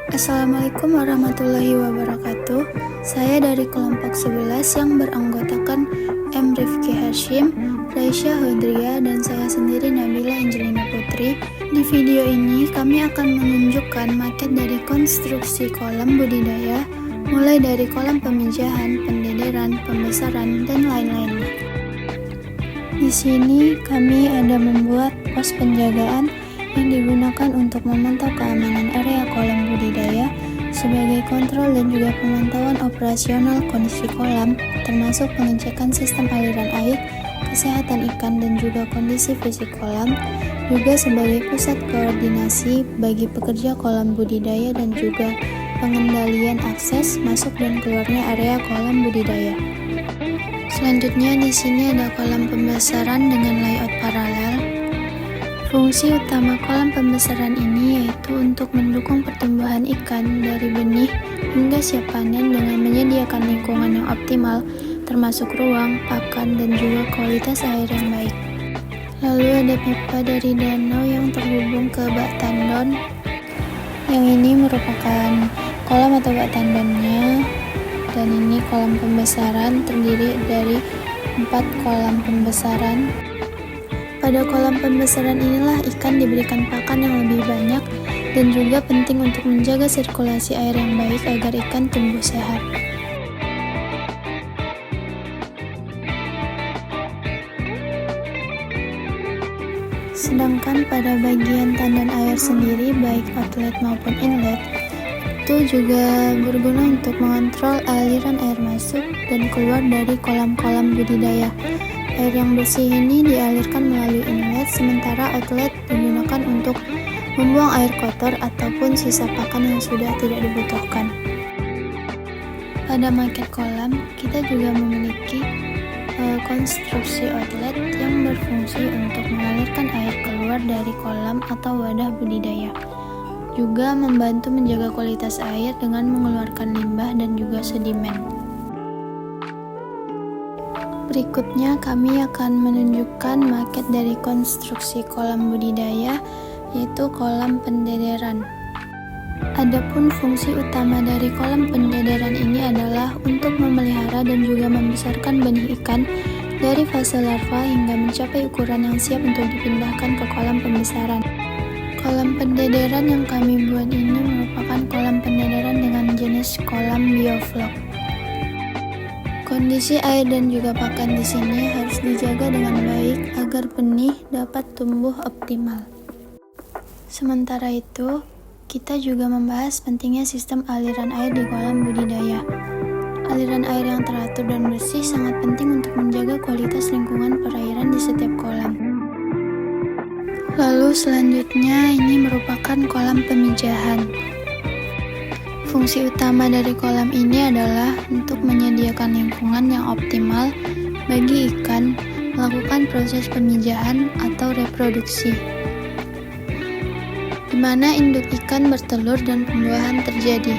Assalamualaikum warahmatullahi wabarakatuh. Saya dari kelompok 11 yang beranggotakan M. Rifki Hashim, Raisya Hodria, dan saya sendiri Nabila Angelina Putri. Di video ini kami akan menunjukkan maket dari konstruksi kolam budidaya, mulai dari kolam pemijahan, pendederan, pembesaran, dan lain-lainnya. Di sini kami ada membuat pos penjagaan yang digunakan untuk memantau keamanan area kolam budidaya sebagai kontrol dan juga pemantauan operasional kondisi kolam, termasuk pengecekan sistem aliran air, kesehatan ikan, dan juga kondisi fisik kolam, juga sebagai pusat koordinasi bagi pekerja kolam budidaya dan juga pengendalian akses masuk dan keluarnya area kolam budidaya. Selanjutnya di sini ada kolam pembesaran dengan layout paralel. Fungsi utama kolam pembesaran ini yaitu untuk mendukung pertumbuhan ikan dari benih hingga siap panen dengan menyediakan lingkungan yang optimal, termasuk ruang, pakan, dan juga kualitas air yang baik. Lalu ada pipa dari danau yang terhubung ke bak tandon. Yang ini merupakan kolam atau bak tandonnya, dan ini kolam pembesaran terdiri dari 4 kolam pembesaran. Pada kolam pembesaran inilah ikan diberikan pakan yang lebih banyak dan juga penting untuk menjaga sirkulasi air yang baik agar ikan tumbuh sehat. Sedangkan pada bagian tandon air sendiri, baik outlet maupun inlet, itu juga berguna untuk mengontrol aliran air masuk dan keluar dari kolam-kolam budidaya. Air yang bersih ini dialirkan melalui inlet, sementara outlet digunakan untuk membuang air kotor ataupun sisa pakan yang sudah tidak dibutuhkan. Pada maket kolam, kita juga memiliki konstruksi outlet yang berfungsi untuk mengalirkan air keluar dari kolam atau wadah budidaya. Juga membantu menjaga kualitas air dengan mengeluarkan limbah dan juga sedimen. Berikutnya kami akan menunjukkan maket dari konstruksi kolam budidaya, yaitu kolam pendederan. Adapun fungsi utama dari kolam pendederan ini adalah untuk memelihara dan juga membesarkan benih ikan dari fase larva hingga mencapai ukuran yang siap untuk dipindahkan ke kolam pembesaran. Kolam pendederan yang kami buat ini merupakan kolam pendederan dengan jenis kolam bioflok. Kondisi air dan juga pakan di sini harus dijaga dengan baik agar benih dapat tumbuh optimal. Sementara itu, kita juga membahas pentingnya sistem aliran air di kolam budidaya. Aliran air yang teratur dan bersih sangat penting untuk menjaga kualitas lingkungan perairan di setiap kolam. Lalu selanjutnya ini merupakan kolam pemijahan. Fungsi utama dari kolam ini adalah untuk menyediakan lingkungan yang optimal bagi ikan melakukan proses pemijahan atau reproduksi, di mana induk ikan bertelur dan pembuahan terjadi.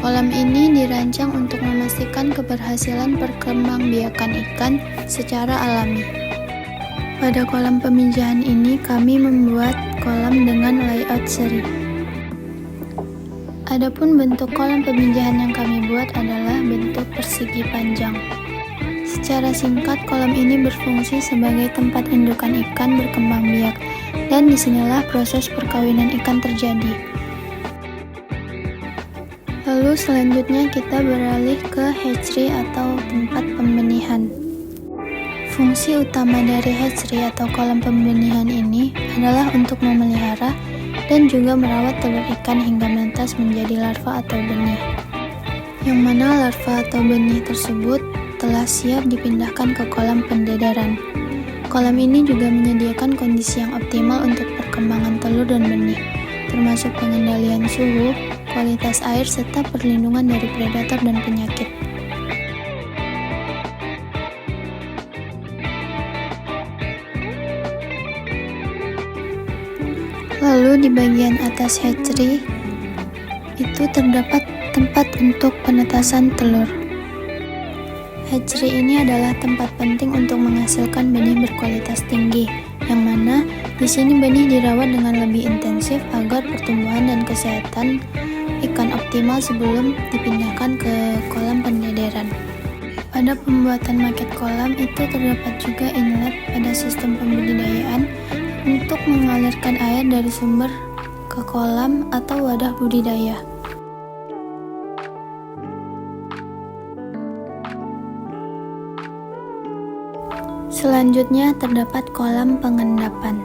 Kolam ini dirancang untuk memastikan keberhasilan perkembangbiakan ikan secara alami. Pada kolam pemijahan ini kami membuat kolam dengan layout seri. Adapun bentuk kolam pemijahan yang kami buat adalah bentuk persegi panjang. Secara singkat, kolam ini berfungsi sebagai tempat indukan ikan berkembang biak, dan disinilah proses perkawinan ikan terjadi. Lalu selanjutnya kita beralih ke hatchery atau tempat pembenihan. Fungsi utama dari hatchery atau kolam pembenihan ini adalah untuk memelihara dan juga merawat telur ikan hingga menetas menjadi larva atau benih, yang mana larva atau benih tersebut telah siap dipindahkan ke kolam pendederan. Kolam ini juga menyediakan kondisi yang optimal untuk perkembangan telur dan benih, termasuk pengendalian suhu, kualitas air, serta perlindungan dari predator dan penyakit. Lalu di bagian atas hatchery itu terdapat tempat untuk penetasan telur. Hatchery ini adalah tempat penting untuk menghasilkan benih berkualitas tinggi, yang mana di sini benih dirawat dengan lebih intensif agar pertumbuhan dan kesehatan ikan optimal sebelum dipindahkan ke kolam pendedaran. Pada pembuatan maket kolam itu terdapat juga inlet pada sistem pembudidayaan untuk mengalirkan air dari sumber ke kolam atau wadah budidaya. Selanjutnya terdapat kolam pengendapan.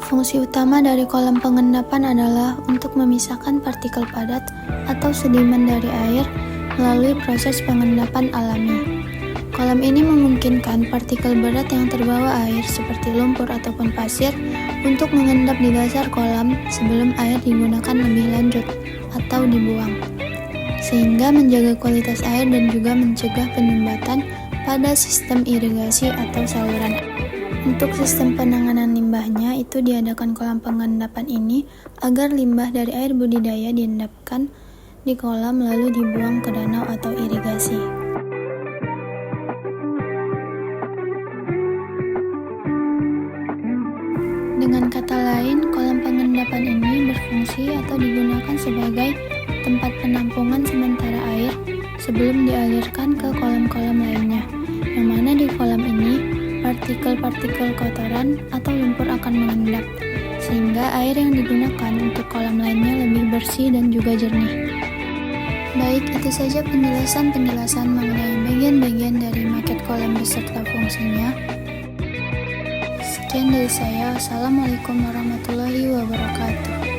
Fungsi utama dari kolam pengendapan adalah untuk memisahkan partikel padat atau sedimen dari air melalui proses pengendapan alami. Kolam ini memungkinkan partikel berat yang terbawa air seperti lumpur ataupun pasir untuk mengendap di dasar kolam sebelum air digunakan lebih lanjut atau dibuang, sehingga menjaga kualitas air dan juga mencegah penyumbatan pada sistem irigasi atau saluran. Untuk sistem penanganan limbahnya itu diadakan kolam pengendapan ini agar limbah dari air budidaya diendapkan di kolam lalu dibuang ke danau atau irigasi. Dengan kata lain, kolam pengendapan ini berfungsi atau digunakan sebagai tempat penampungan sementara air sebelum dialirkan ke kolam-kolam lainnya, yang mana di kolam ini partikel-partikel kotoran atau lumpur akan mengendap, sehingga air yang digunakan untuk kolam lainnya lebih bersih dan juga jernih. Baik, itu saja penjelasan mengenai bagian-bagian dari maket kolam beserta fungsinya. Sekian dari saya. Wassalamualaikum warahmatullahi wabarakatuh.